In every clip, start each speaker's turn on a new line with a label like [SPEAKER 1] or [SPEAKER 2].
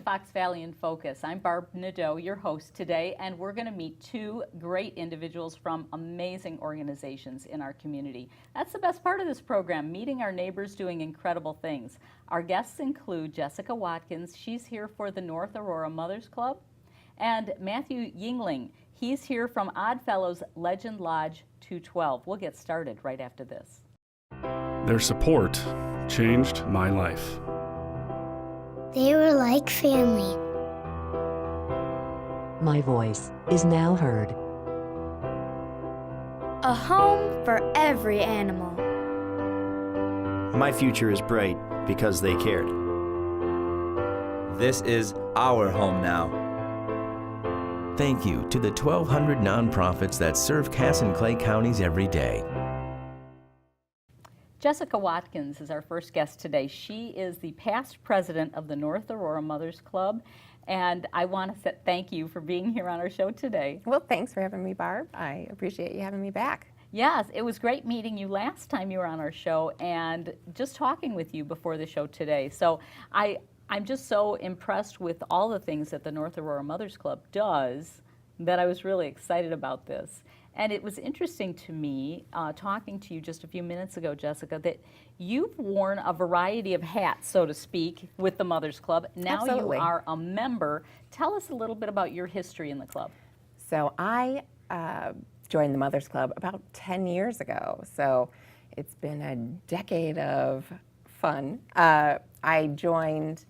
[SPEAKER 1] Fox Valley in Focus. I'm Barb Nadeau, your host today, and we're going to meet two great individuals from amazing organizations in our community. That's the best part of this program, meeting our neighbors doing incredible things. Our guests include Jessica Watkins. She's here for the North Aurora Mothers Club, and Matthew Yingling. He's here from Oddfellows Legend Lodge 212. We'll get started right after this.
[SPEAKER 2] Their support changed my life.
[SPEAKER 3] They were like family.
[SPEAKER 4] My voice is now heard.
[SPEAKER 3] A home for every animal.
[SPEAKER 5] My future is bright because they cared.
[SPEAKER 6] This is our home now.
[SPEAKER 7] Thank you to the 1,200 nonprofits that serve Cass and Clay counties every day.
[SPEAKER 1] Jessica Watkins is our first guest today. She is the past president of the North Aurora Mothers Club, and I want to thank you for being here on our show today.
[SPEAKER 8] Well, thanks for having me, Barb. I appreciate you having me back.
[SPEAKER 1] Yes, it was great meeting you last time you were on our show and just talking with you before the show today. So I'm just so impressed with all the things that the North Aurora Mothers Club does that I was really excited about this. And it was interesting to me, talking to you just a few minutes ago, Jessica, that you've worn a variety of hats, so to speak, with the Mothers Club. Now
[SPEAKER 8] Absolutely.
[SPEAKER 1] You are a member. Tell us a little bit about your history in the club.
[SPEAKER 8] So I joined the Mothers Club about 10 years ago. So it's been a decade of fun. I joined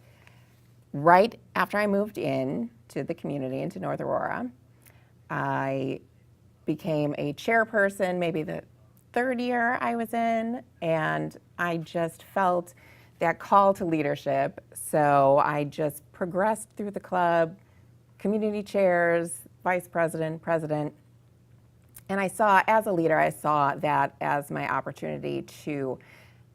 [SPEAKER 8] right after I moved in to the community, into North Aurora. I became a chairperson maybe the third year I was in, and I just felt that call to leadership. So I just progressed through the club, community chairs, vice president, president, and I saw, as a leader, I saw that as my opportunity to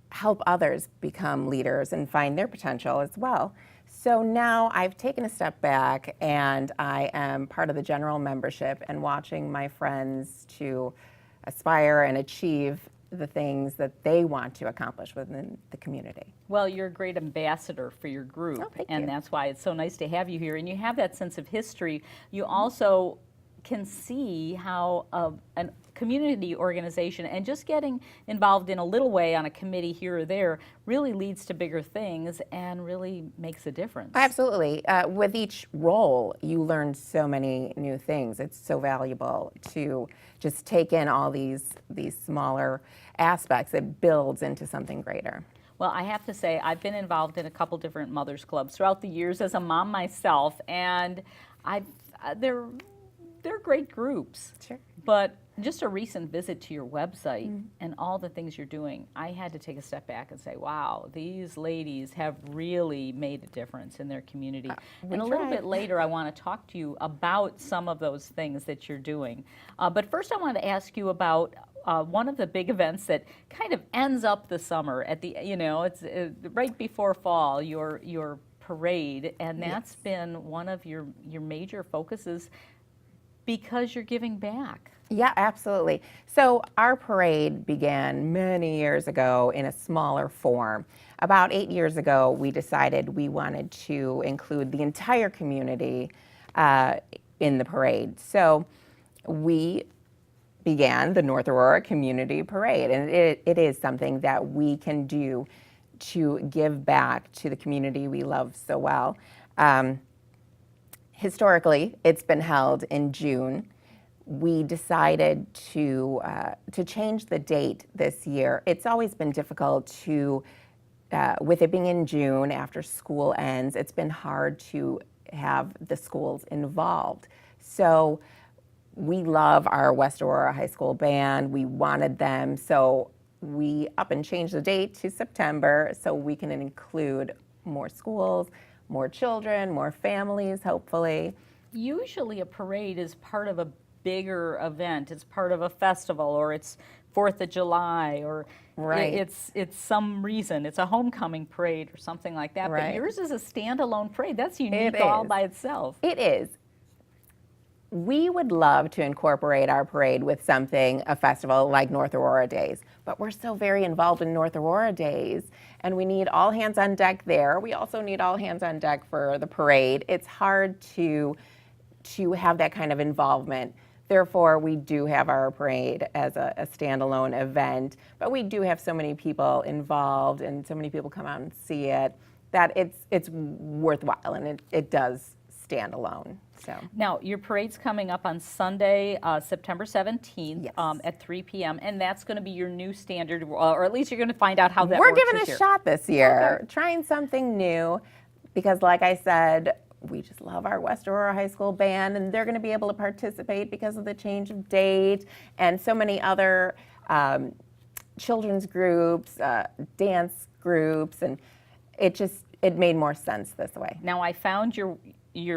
[SPEAKER 8] help others become leaders and find their potential as well. So now I've taken a step back and I am part of the general membership and watching my friends to aspire and achieve the things that they want to accomplish within the community.
[SPEAKER 1] Well, you're a great ambassador for your group,
[SPEAKER 8] thank
[SPEAKER 1] and
[SPEAKER 8] you.
[SPEAKER 1] That's why it's so nice to have you here. And you have that sense of history. You also can see how a community organization and just getting involved in a little way on a committee here or there really leads to bigger things and really makes a difference.
[SPEAKER 8] Absolutely. With each role, you learn so many new things. It's so valuable to just take in all these smaller aspects. It builds into something greater.
[SPEAKER 1] Well, I have to say, I've been involved in a couple different mothers clubs throughout the years as a mom myself, and they're great groups.
[SPEAKER 8] Sure.
[SPEAKER 1] But just a recent visit to your website and all the things you're doing, I had to take a step back and say, wow, these ladies have really made a difference in their community. And a little bit later, I want to talk to you about some of those things that you're doing. But first, I want to ask you about one of the big events that kind of ends up the summer at the, it's right before fall, your parade, and that's been one of your major focuses because you're giving back.
[SPEAKER 8] Yeah, absolutely. So our parade began many years ago in a smaller form. About 8 years ago, we decided we wanted to include the entire community in the parade. So we began the North Aurora Community Parade, and it is something that we can do to give back to the community we love so well. Historically, it's been held in June. We decided to change the date this year. It's always been difficult to, with it being in June after school ends, it's been hard to have the schools involved. So we love our West Aurora High School band. We wanted them, so we up and changed the date to September so we can include more schools, more children, more families, hopefully.
[SPEAKER 1] Usually a parade is part of a bigger event. It's part of a festival, or it's 4th of July, or
[SPEAKER 8] Right.
[SPEAKER 1] it's some reason. It's a homecoming parade or something like that.
[SPEAKER 8] Right.
[SPEAKER 1] But yours is a standalone parade. That's unique
[SPEAKER 8] It
[SPEAKER 1] all
[SPEAKER 8] is.
[SPEAKER 1] by itself.
[SPEAKER 8] It is. We would love to incorporate our parade with something, a festival like North Aurora Days, but we're so very involved in North Aurora Days, and we need all hands on deck there. We also need all hands on deck for the parade. It's hard to have that kind of involvement. Therefore, we do have our parade as a standalone event, but we do have so many people involved and so many people come out and see it that it's worthwhile, and it does stand alone. So.
[SPEAKER 1] Now, your parade's coming up on Sunday, September 17th
[SPEAKER 8] Yes.
[SPEAKER 1] At 3 p.m., and that's going to be your new standard, or at least you're going to find out how that
[SPEAKER 8] We're
[SPEAKER 1] works
[SPEAKER 8] giving
[SPEAKER 1] this
[SPEAKER 8] a
[SPEAKER 1] year.
[SPEAKER 8] shot this year,
[SPEAKER 1] Okay.
[SPEAKER 8] trying something new, because like I said, we just love our West Aurora High School band, and they're going to be able to participate because of the change of date and so many other children's groups, dance groups, and it made more sense this way.
[SPEAKER 1] Now, I found your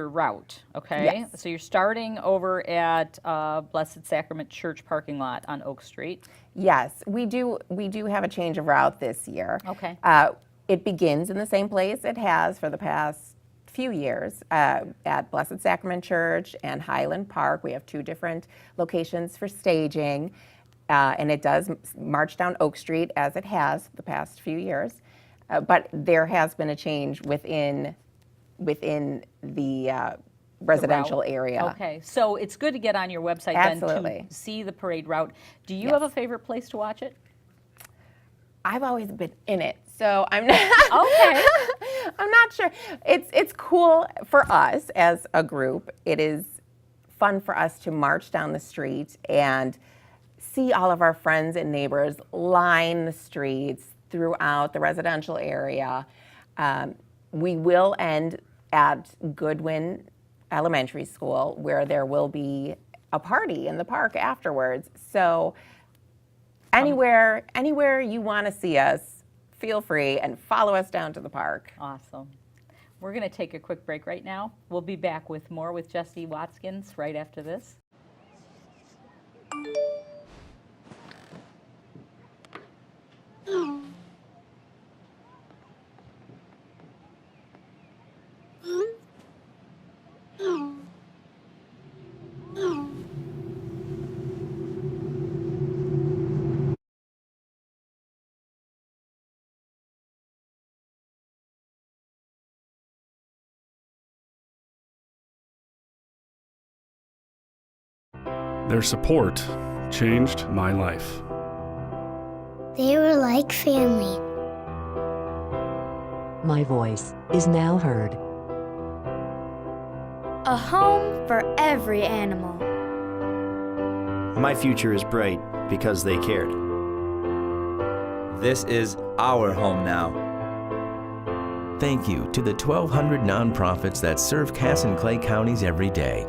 [SPEAKER 1] route, okay?
[SPEAKER 8] Yes.
[SPEAKER 1] So you're starting over at Blessed Sacrament Church parking lot on Oak Street.
[SPEAKER 8] Yes, we do have a change of route this year.
[SPEAKER 1] Okay.
[SPEAKER 8] It begins in the same place it has for the past few years at Blessed Sacrament Church and Highland Park. We have two different locations for staging, and it does march down Oak Street as it has the past few years. But there has been a change within the residential
[SPEAKER 1] route.
[SPEAKER 8] area.
[SPEAKER 1] Okay, so it's good to get on your website
[SPEAKER 8] Absolutely.
[SPEAKER 1] then to see the parade route. Do you
[SPEAKER 8] Yes.
[SPEAKER 1] have a favorite place to watch it?
[SPEAKER 8] I've always been in it, so I'm not.
[SPEAKER 1] Okay.
[SPEAKER 8] I'm not sure. It's cool for us as a group. It is fun for us to march down the street and see all of our friends and neighbors line the streets throughout the residential area. We will end at Goodwin Elementary School, where there will be a party in the park afterwards. So anywhere you want to see us, feel free and follow us down to the park.
[SPEAKER 1] Awesome. We're going to take a quick break right now. We'll be back with more with Jessie Watkins right after this.
[SPEAKER 2] Their support changed my life.
[SPEAKER 3] They were like family.
[SPEAKER 4] My voice is now heard.
[SPEAKER 3] A home for every animal.
[SPEAKER 5] My future is bright because they cared.
[SPEAKER 6] This is our home now.
[SPEAKER 7] Thank you to the 1,200 nonprofits that serve Cass and Clay counties every day.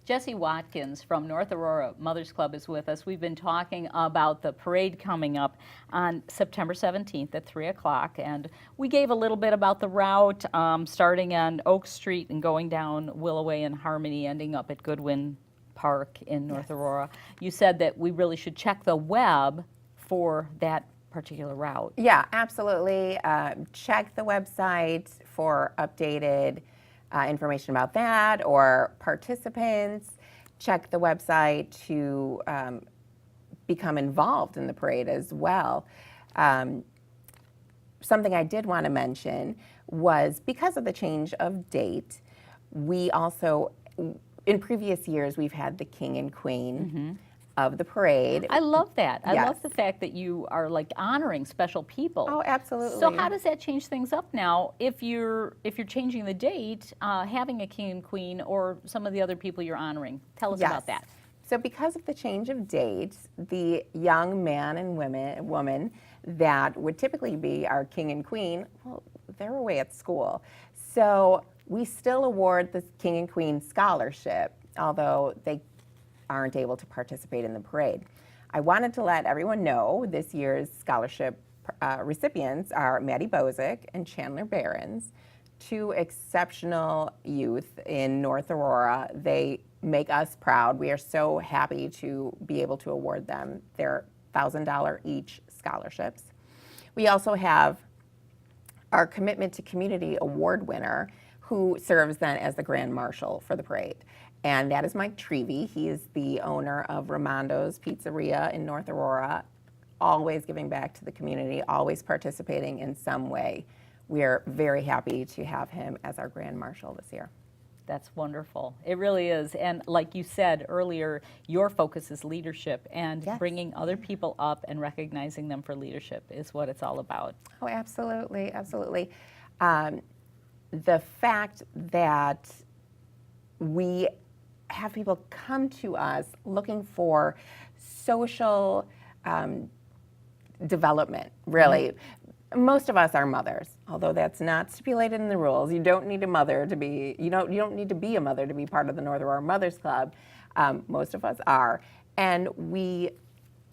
[SPEAKER 1] Jessie Watkins from North Aurora Mothers Club is with us. We've been talking about the parade coming up on September 17th at 3 o'clock, and we gave a little bit about the route, starting on Oak Street and going down Willoway and Harmony, ending up at Goodwin Park in North Aurora. You said that we really should check the web for that particular route.
[SPEAKER 8] Yeah, absolutely. Check the website for updated information about that or participants. Check the website to become involved in the parade as well. Something I did want to mention was because of the change of date, we also, in previous years, we've had the king and queen of the parade.
[SPEAKER 1] I love that. I
[SPEAKER 8] Yes.
[SPEAKER 1] love the fact that you are like honoring special people.
[SPEAKER 8] Oh, absolutely.
[SPEAKER 1] So how does that change things up now? If you're changing the date, having a king and queen or some of the other people you're honoring, tell us about that.
[SPEAKER 8] So because of the change of date, the young man and woman that would typically be our king and queen, well, they're away at school. So we still award the king and queen scholarship, although they aren't able to participate in the parade. I wanted to let everyone know this year's scholarship recipients are Maddie Bozick and Chandler Behrens, two exceptional youth in North Aurora. They make us proud. We are so happy to be able to award them their $1,000 each scholarships. We also have our Commitment to Community Award winner, who serves then as the Grand Marshal for the parade. And that is Mike Trevey. He is the owner of Ramondo's Pizzeria in North Aurora, always giving back to the community, always participating in some way. We are very happy to have him as our Grand Marshal this year.
[SPEAKER 1] That's wonderful. It really is. And like you said earlier, your focus is leadership, and
[SPEAKER 8] Yes.
[SPEAKER 1] bringing other people up and recognizing them for leadership is what it's all about.
[SPEAKER 8] Oh, absolutely, absolutely. The fact that we have people come to us looking for social development, really. Most of us are mothers, although that's not stipulated in the rules. You don't need a mother to be, you don't need to be a mother to be part of the North Aurora Mothers Club. Most of us are. And we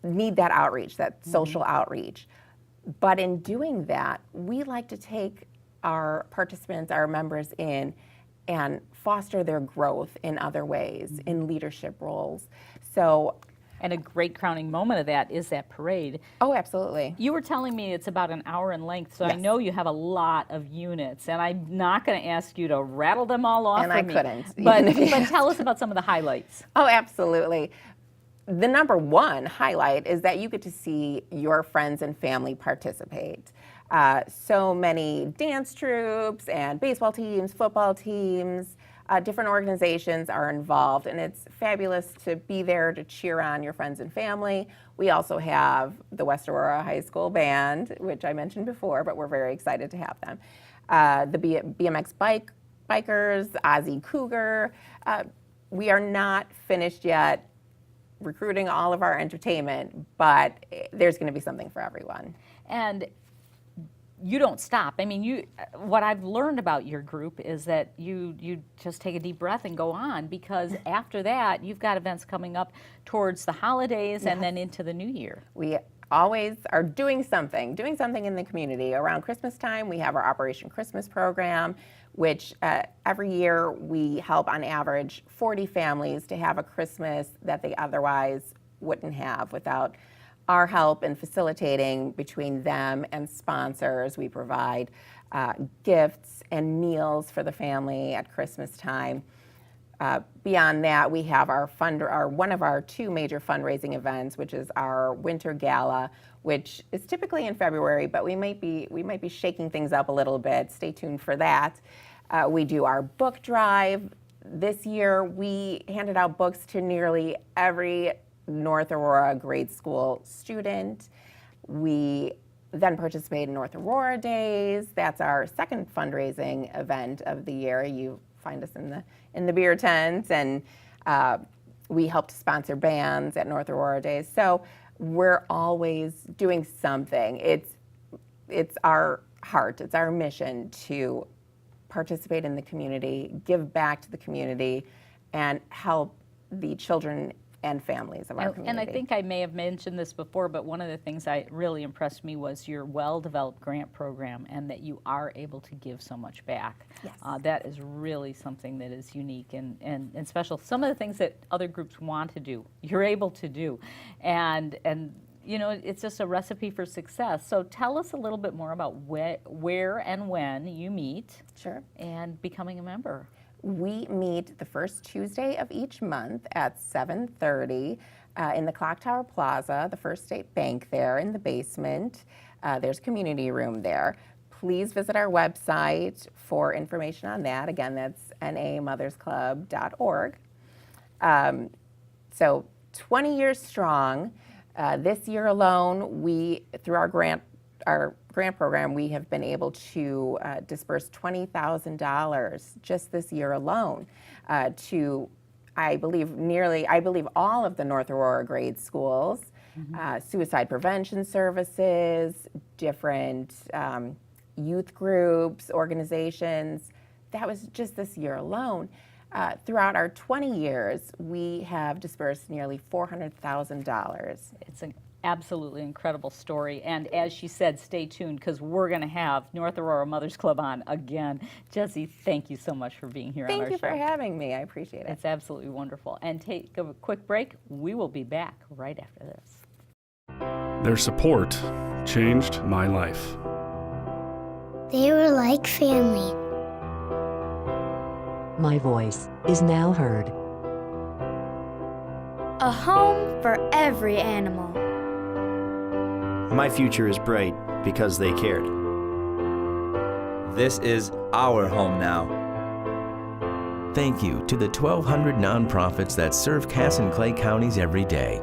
[SPEAKER 8] need that outreach, that social outreach. But in doing that, we like to take our participants, our members in, and foster their growth in other ways, in leadership roles. So,
[SPEAKER 1] And a great crowning moment of that is that parade.
[SPEAKER 8] oh, absolutely.
[SPEAKER 1] You were telling me it's about an hour in length, so I
[SPEAKER 8] Yes.
[SPEAKER 1] know you have a lot of units, and I'm not going to ask you to rattle them all off
[SPEAKER 8] And
[SPEAKER 1] for
[SPEAKER 8] I
[SPEAKER 1] me.
[SPEAKER 8] couldn't,
[SPEAKER 1] But,
[SPEAKER 8] even if you
[SPEAKER 1] but tell us about some of the highlights.
[SPEAKER 8] Oh, absolutely. The number one highlight is that you get to see your friends and family participate. So many dance troupes and baseball teams, football teams, different organizations are involved, and it's fabulous to be there to cheer on your friends and family. We also have the West Aurora High School Band, which I mentioned before, but we're very excited to have them. The BMX bikers, Ozzy Cougar. We are not finished yet recruiting all of our entertainment, but there's going to be something for everyone.
[SPEAKER 1] And you don't stop. I mean, what I've learned about your group is that you just take a deep breath and go on, because after that, you've got events coming up towards the holidays and then into the new year.
[SPEAKER 8] We always are doing something in the community. Around Christmas time, we have our Operation Christmas program, which every year we help on average 40 families to have a Christmas that they otherwise wouldn't have without our help in facilitating between them and sponsors. We provide gifts and meals for the family at Christmas time. Beyond that, we have one of our two major fundraising events, which is our Winter Gala, which is typically in February, but we might be shaking things up a little bit. Stay tuned for that. We do our book drive. This year, we handed out books to nearly every North Aurora grade school student. We then participate in North Aurora Days. That's our second fundraising event of the year. You find us in the beer tent, and we help to sponsor bands at North Aurora Days. So we're always doing something. It's our heart, it's our mission to participate in the community, give back to the community, and help the children and families of our community.
[SPEAKER 1] And I think I may have mentioned this before, but one of the things that really impressed me was your well-developed grant program, and that you are able to give so much back.
[SPEAKER 8] Yes.
[SPEAKER 1] That is really something that is unique and special. Some of the things that other groups want to do, you're able to do. And you know, it's just a recipe for success. So tell us a little bit more about where and when you meet.
[SPEAKER 8] Sure.
[SPEAKER 1] And becoming a member.
[SPEAKER 8] We meet the first Tuesday of each month at 7:30 in the Clock Tower Plaza, the First State Bank there in the basement. There's community room there. Please visit our website for information on that. Again, that's namothersclub.org. So 20 years strong. This year alone, through our grant program, we have been able to disperse $20,000 just this year alone to, I believe all of the North Aurora grade schools, suicide prevention services, different youth groups, organizations. That was just this year alone. Throughout our 20 years, we have dispersed nearly $400,000.
[SPEAKER 1] It's an absolutely incredible story. And as she said, stay tuned, because we're going to have North Aurora Mothers Club on again. Jessie, thank you so much for being here on our show.
[SPEAKER 8] Thank you for having me. I appreciate it.
[SPEAKER 1] It's absolutely wonderful. And take a quick break. We will be back right after this.
[SPEAKER 2] Their support changed my life.
[SPEAKER 3] They were like family.
[SPEAKER 4] My voice is now heard.
[SPEAKER 3] A home for every animal.
[SPEAKER 5] My future is bright because they cared.
[SPEAKER 6] This is our home now.
[SPEAKER 7] Thank you to the 1,200 nonprofits that serve Cass and Clay counties every day.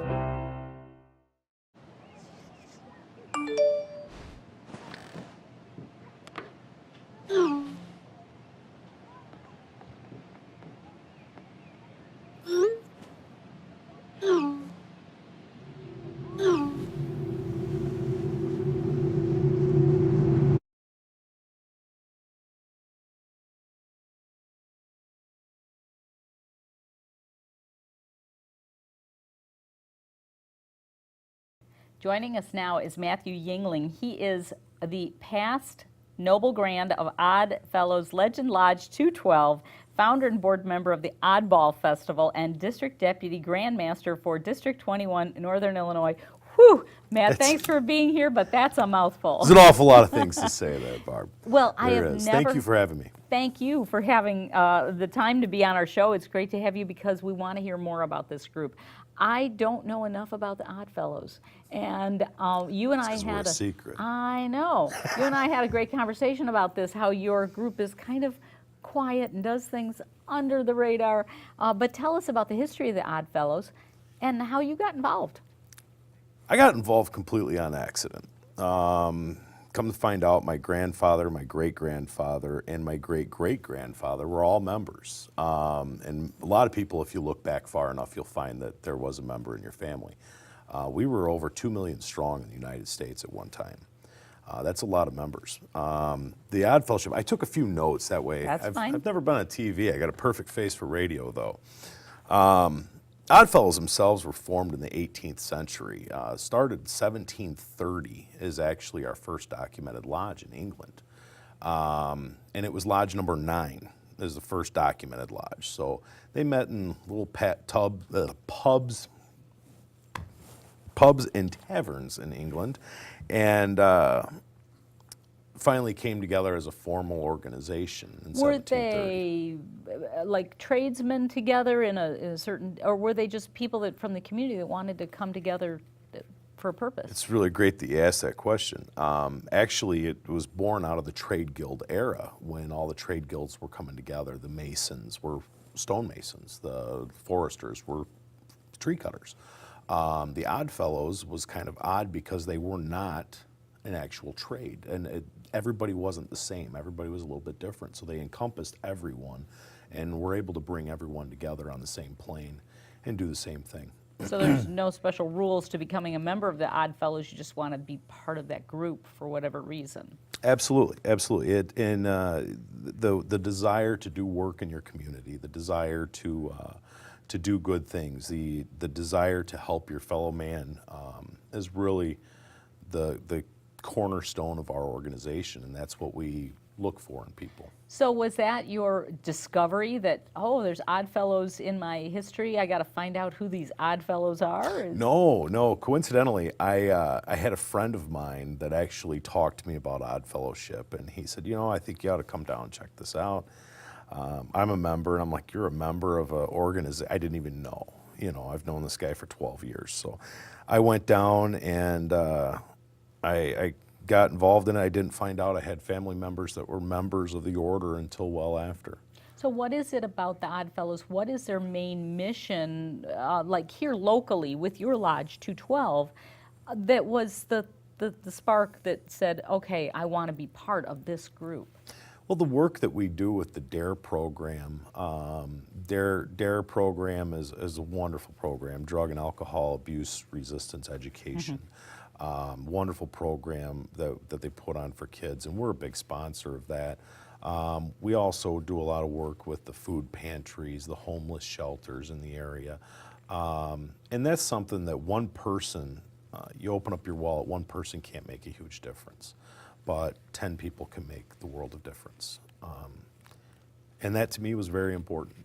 [SPEAKER 1] Joining us now is Matthew Yingling. He is the past Noble Grand of Odd Fellows Legend Lodge 212, founder and board member of the Oddball Festival, and District Deputy Grandmaster for District 21, Northern Illinois. Whew, Matt, thanks for being here, but that's a mouthful.
[SPEAKER 9] There's an awful lot of things to say there, Barb.
[SPEAKER 1] Well, I
[SPEAKER 9] There
[SPEAKER 1] have
[SPEAKER 9] is.
[SPEAKER 1] never...
[SPEAKER 9] Thank you for having me.
[SPEAKER 1] Thank you for having the time to be on our show. It's great to have you because we want to hear more about this group. I don't know enough about the Odd Fellows, and you and I
[SPEAKER 9] 'cause we're
[SPEAKER 1] had
[SPEAKER 9] a secret.
[SPEAKER 1] I know. You and I had a great conversation about this, how your group is kind of quiet and does things under the radar. But tell us about the history of the Odd Fellows and how you got involved.
[SPEAKER 9] I got involved completely on accident. Come to find out, my grandfather, my great-grandfather, and my great-great-grandfather were all members. And a lot of people, if you look back far enough, you'll find that there was a member in your family. We were over 2 million strong in the United States at one time. That's a lot of members. The Odd Fellowship, I took a few notes that way.
[SPEAKER 1] That's fine.
[SPEAKER 9] I've never been on TV. I got a perfect face for radio, though. Oddfellows themselves were formed in the 18th century. Started 1730 is actually our first documented lodge in England. And it was lodge number 9 is the first documented lodge. So they met in little pubs and taverns in England, and finally came together as a formal organization in
[SPEAKER 1] Were
[SPEAKER 9] 1730.
[SPEAKER 1] they like tradesmen together in a certain, or were they just people that from the community that wanted to come together for a purpose?
[SPEAKER 9] It's really great that you asked that question. Actually, it was born out of the trade guild era when all the trade guilds were coming together. The masons were stonemasons, the foresters were tree cutters. The Odd Fellows was kind of odd because they were not an actual trade, and everybody wasn't the same. Everybody was a little bit different, so they encompassed everyone and were able to bring everyone together on the same plane and do the same thing.
[SPEAKER 1] So there's no special rules to becoming a member of the Odd Fellows. You just want to be part of that group for whatever reason.
[SPEAKER 9] Absolutely, absolutely. The desire to do work in your community, the desire to do good things, the desire to help your fellow man is really the cornerstone of our organization, and that's what we look for in people.
[SPEAKER 1] So was that your discovery that, oh, there's Odd Fellows in my history, I got to find out who these Odd Fellows are?
[SPEAKER 9] No. Coincidentally, I had a friend of mine that actually talked to me about Odd Fellowship, and he said, I think you ought to come down and check this out. I'm a member, and I'm like, you're a member of an organization? I didn't even know. I've known this guy for 12 years. So I went down and I got involved in it. I didn't find out I had family members that were members of the order until well after.
[SPEAKER 1] So what is it about the Odd Fellows? What is their main mission, like here locally with your Lodge 212, that was the spark that said, okay, I want to be part of this group?
[SPEAKER 9] Well, the work that we do with the DARE program, DARE program is a wonderful program, Drug and Alcohol Abuse Resistance Education. Wonderful program that they put on for kids, and we're a big sponsor of that. We also do a lot of work with the food pantries, the homeless shelters in the area. And that's something that one person, you open up your wallet, one person can't make a huge difference, but 10 people can make the world of difference. And that to me was very important.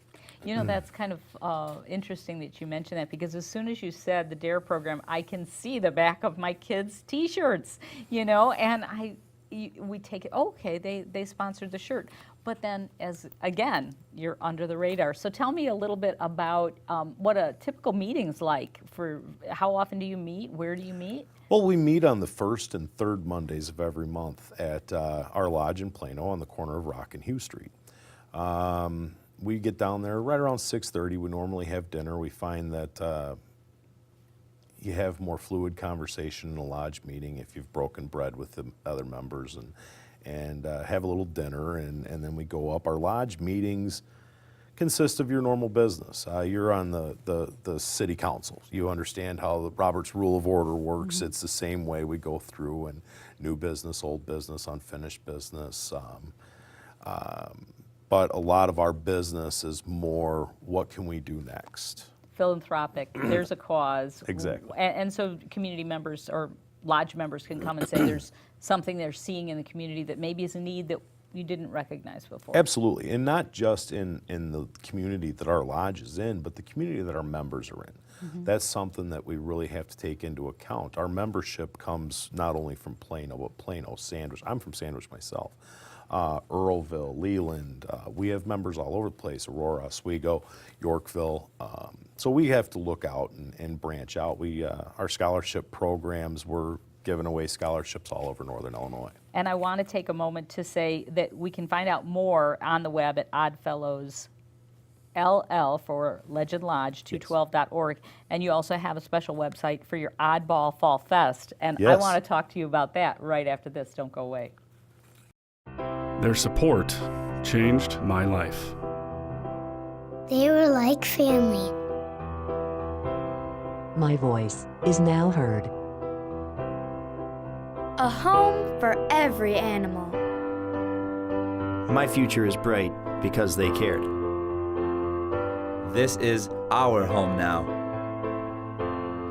[SPEAKER 1] That's kind of interesting that you mentioned that, because as soon as you said the DARE program, I can see the back of my kids' T-shirts, and we take it, okay, they sponsored the shirt. But then, again, you're under the radar. So tell me a little bit about what a typical meeting's like. For how often do you meet? Where do you meet?
[SPEAKER 9] Well, we meet on the first and third Mondays of every month at our lodge in Plano on the corner of Rock and Hugh Street. We get down there right around 6:30. We normally have dinner. We find that you have more fluid conversation in a lodge meeting if you've broken bread with the other members, and have a little dinner, and then we go up. Our lodge meetings consist of your normal business. You're on the city council. You understand how the Robert's Rule of Order works. It's the same way we go through, and new business, old business, unfinished business. But a lot of our business is more, what can we do next?
[SPEAKER 1] Philanthropic, there's a cause.
[SPEAKER 9] Exactly.
[SPEAKER 1] And so community members or lodge members can come and say there's something they're seeing in the community that maybe is a need that you didn't recognize before.
[SPEAKER 9] Absolutely, and not just in the community that our lodge is in, but the community that our members are in. That's something that we really have to take into account. Our membership comes not only from Plano, but Plano, Sandwich. I'm from Sandwich myself. Earlville, Leland, we have members all over the place, Aurora, Oswego, Yorkville. So we have to look out and branch out. Our scholarship programs, we're giving away scholarships all over Northern Illinois.
[SPEAKER 1] And I want to take a moment to say that we can find out more on the web at Oddfellows LL for Legend Lodge 212.org. And you also have a special website for your Oddball Fall Fest. And I
[SPEAKER 9] Yes.
[SPEAKER 1] want to talk to you about that right after this. Don't go away.
[SPEAKER 2] Their support changed my life.
[SPEAKER 3] They were like family.
[SPEAKER 4] My voice is now heard.
[SPEAKER 3] A home for every animal.
[SPEAKER 5] My future is bright because they cared.
[SPEAKER 6] This is our home now.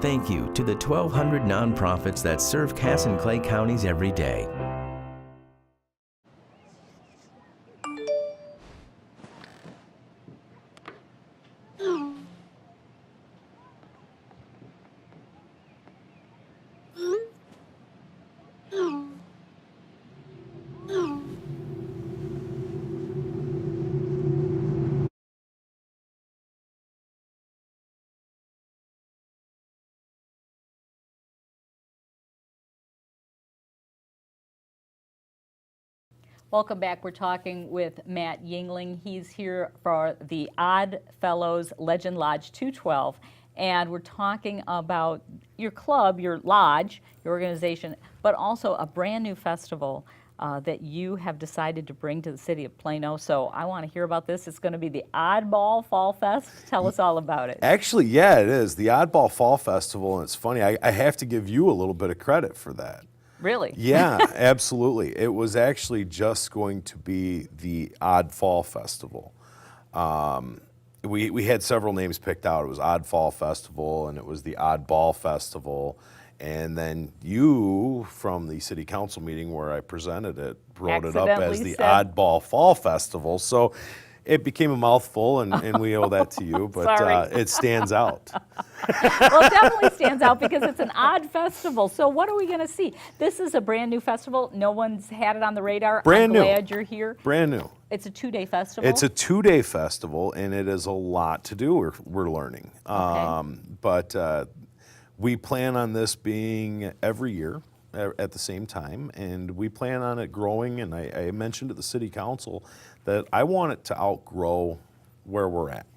[SPEAKER 7] Thank you to the 1,200 nonprofits that serve Cass and Clay counties every day.
[SPEAKER 1] Welcome back. We're talking with Matt Yingling. He's here for the Odd Fellows Legend Lodge 212. And we're talking about your club, your lodge, your organization, but also a brand new festival that you have decided to bring to the city of Plano. So I want to hear about this. It's going to be the Oddball Fall Fest. Tell us all about it.
[SPEAKER 9] Actually, yeah, it is. The Oddball Fall Festival, and it's funny, I have to give you a little bit of credit for that.
[SPEAKER 1] Really?
[SPEAKER 9] Yeah, absolutely. It was actually just going to be the Odd Fall Festival. We had several names picked out. It was Odd Fall Festival, and it was the Oddball Festival. And then you, from the city council meeting where I presented it, wrote it up as
[SPEAKER 1] Accidentally
[SPEAKER 9] the
[SPEAKER 1] said-
[SPEAKER 9] Oddball Fall Festival. So it became a mouthful, and we owe that to you, but
[SPEAKER 1] Sorry.
[SPEAKER 9] it stands out.
[SPEAKER 1] Well, it definitely stands out because it's an odd festival. So what are we going to see? This is a brand new festival. No one's had it on the radar.
[SPEAKER 9] Brand new.
[SPEAKER 1] I'm glad you're here.
[SPEAKER 9] Brand new.
[SPEAKER 1] It's a 2-day festival.
[SPEAKER 9] It's a 2-day festival, and it is a lot to do, we're learning. But we plan on this being every year at the same time, and we plan on it growing, and I mentioned to the city council that I want it to outgrow where we're at.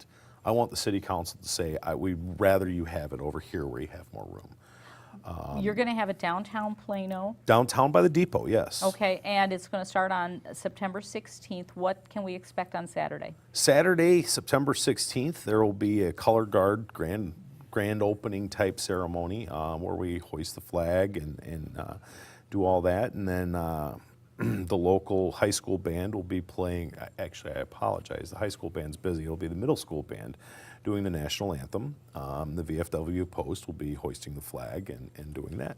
[SPEAKER 9] I want the city council to say, we'd rather you have it over here where you have more room.
[SPEAKER 1] You're going to have it downtown Plano.
[SPEAKER 9] Downtown by the depot, yes.
[SPEAKER 1] Okay, and it's going to start on September 16th. What can we expect on Saturday?
[SPEAKER 9] Saturday, September 16th, there will be a color guard grand opening type ceremony where we hoist the flag and do all that. And then the local high school band will be playing. Actually, I apologize. The high school band's busy. It'll be the middle school band doing the national anthem. The VFW Post will be hoisting the flag and doing that.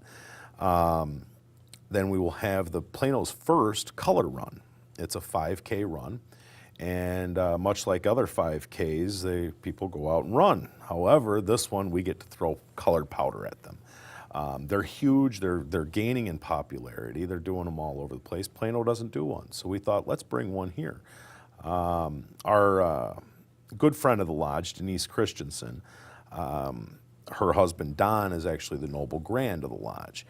[SPEAKER 9] Then we will have the Plano's first color run. It's a 5K run. And much like other 5Ks, people go out and run. However, this one we get to throw colored powder at them. They're huge, they're gaining in popularity, they're doing them all over the place. Plano doesn't do one, so we thought, let's bring one here. Our good friend of the lodge, Denise Christensen, her husband Don is actually the Noble Grand of the lodge.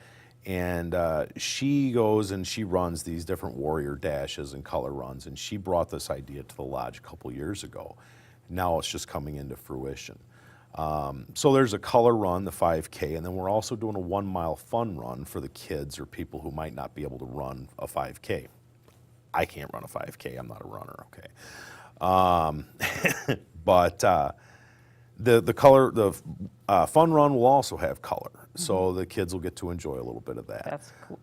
[SPEAKER 9] And she goes and she runs these different warrior dashes and color runs, and she brought this idea to the lodge a couple years ago. Now it's just coming into fruition. So there's a color run, the 5K, and then we're also doing a 1 mile fun run for the kids or people who might not be able to run a 5K. I can't run a 5K, I'm not a runner, okay. But the fun run will also have color, so the kids will get to enjoy a little bit of that.
[SPEAKER 1] That's cool.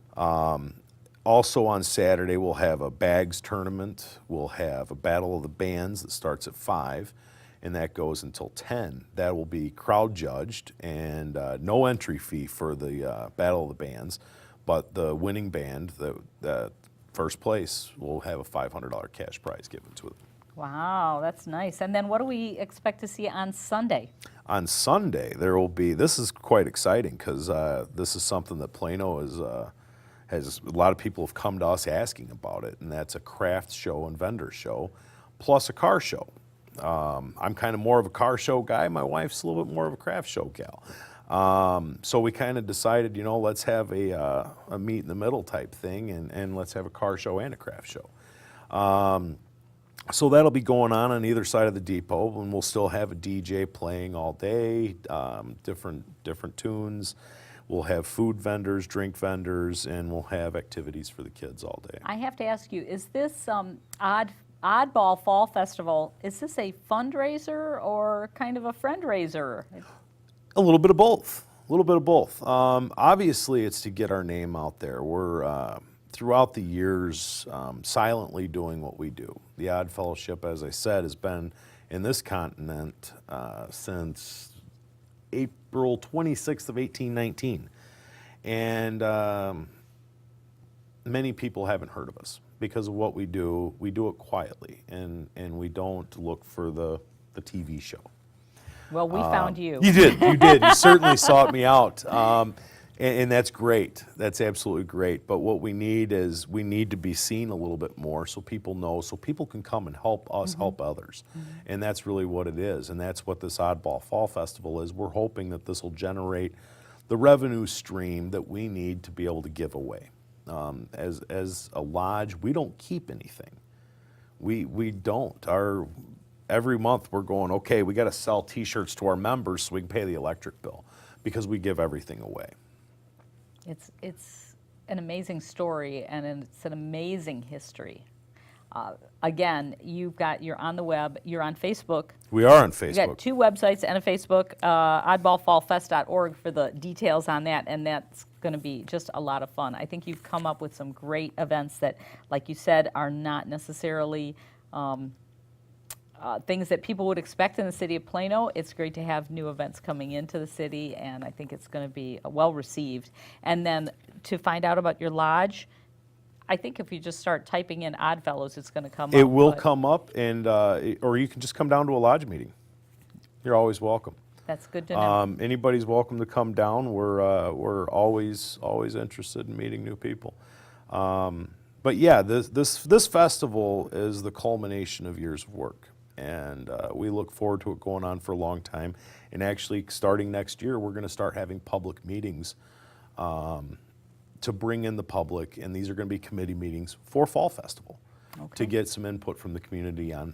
[SPEAKER 9] Also on Saturday, we'll have a bags tournament. We'll have a battle of the bands that starts at 5, and that goes until 10. That will be crowd judged, and no entry fee for the battle of the bands, but the winning band, the first place, will have a $500 cash prize given to them.
[SPEAKER 1] Wow, that's nice. And then what do we expect to see on Sunday?
[SPEAKER 9] On Sunday, there will be, this is quite exciting because this is something that Plano has, a lot of people have come to us asking about it, and that's a craft show and vendor show, plus a car show. I'm kind of more of a car show guy. My wife's a little bit more of a craft show gal. So we kind of decided, you know, let's have a meet in the middle type thing, and let's have a car show and a craft show. So that'll be going on either side of the depot, and we'll still have a DJ playing all day, different tunes. We'll have food vendors, drink vendors, and we'll have activities for the kids all day.
[SPEAKER 1] I have to ask you, is this Oddball Fall Festival, is this a fundraiser or kind of a friend-raiser?
[SPEAKER 9] A little bit of both. A little bit of both. Obviously, it's to get our name out there. We're, throughout the years, silently doing what we do. The Odd Fellowship, as I said, has been in this continent since April 26th of 1819. And many people haven't heard of us because of what we do. We do it quietly, and we don't look for the TV show.
[SPEAKER 1] Well, we found you.
[SPEAKER 9] You did. You certainly sought me out. And that's great. That's absolutely great. But what we need is we need to be seen a little bit more so people know, so people can come and help us help others. And that's really what it is. And that's what this Oddball Fall Festival is. We're hoping that this will generate the revenue stream that we need to be able to give away. As a lodge, we don't keep anything. We don't. Every month we're going, okay, we got to sell T-shirts to our members so we can pay the electric bill because we give everything away.
[SPEAKER 1] It's an amazing story, and it's an amazing history. Again, you're on the web, you're on Facebook.
[SPEAKER 9] We are on Facebook.
[SPEAKER 1] You've got 2 websites and a Facebook, oddballfallfest.org for the details on that, and that's going to be just a lot of fun. I think you've come up with some great events that, like you said, are not necessarily things that people would expect in the city of Plano. It's great to have new events coming into the city, and I think it's going to be well received. And then to find out about your lodge, I think if you just start typing in Oddfellows, it's going to come up.
[SPEAKER 9] It will come up, and or you can just come down to a lodge meeting. You're always welcome.
[SPEAKER 1] That's good to know.
[SPEAKER 9] Anybody's welcome to come down. We're always interested in meeting new people. But yeah, this festival is the culmination of years of work. And we look forward to it going on for a long time. And actually, starting next year, we're going to start having public meetings to bring in the public. And these are going to be committee meetings for Fall Festival to get some input from the community on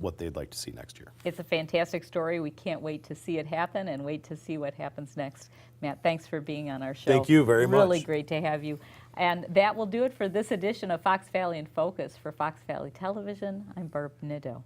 [SPEAKER 9] what they'd like to see next year.
[SPEAKER 1] It's a fantastic story. We can't wait to see it happen and wait to see what happens next. Matt, thanks for being on our show.
[SPEAKER 9] Thank you very much.
[SPEAKER 1] Really great to have you. And that will do it for this edition of Fox Valley in Focus. For Fox Valley Television, I'm Barb Nadeau.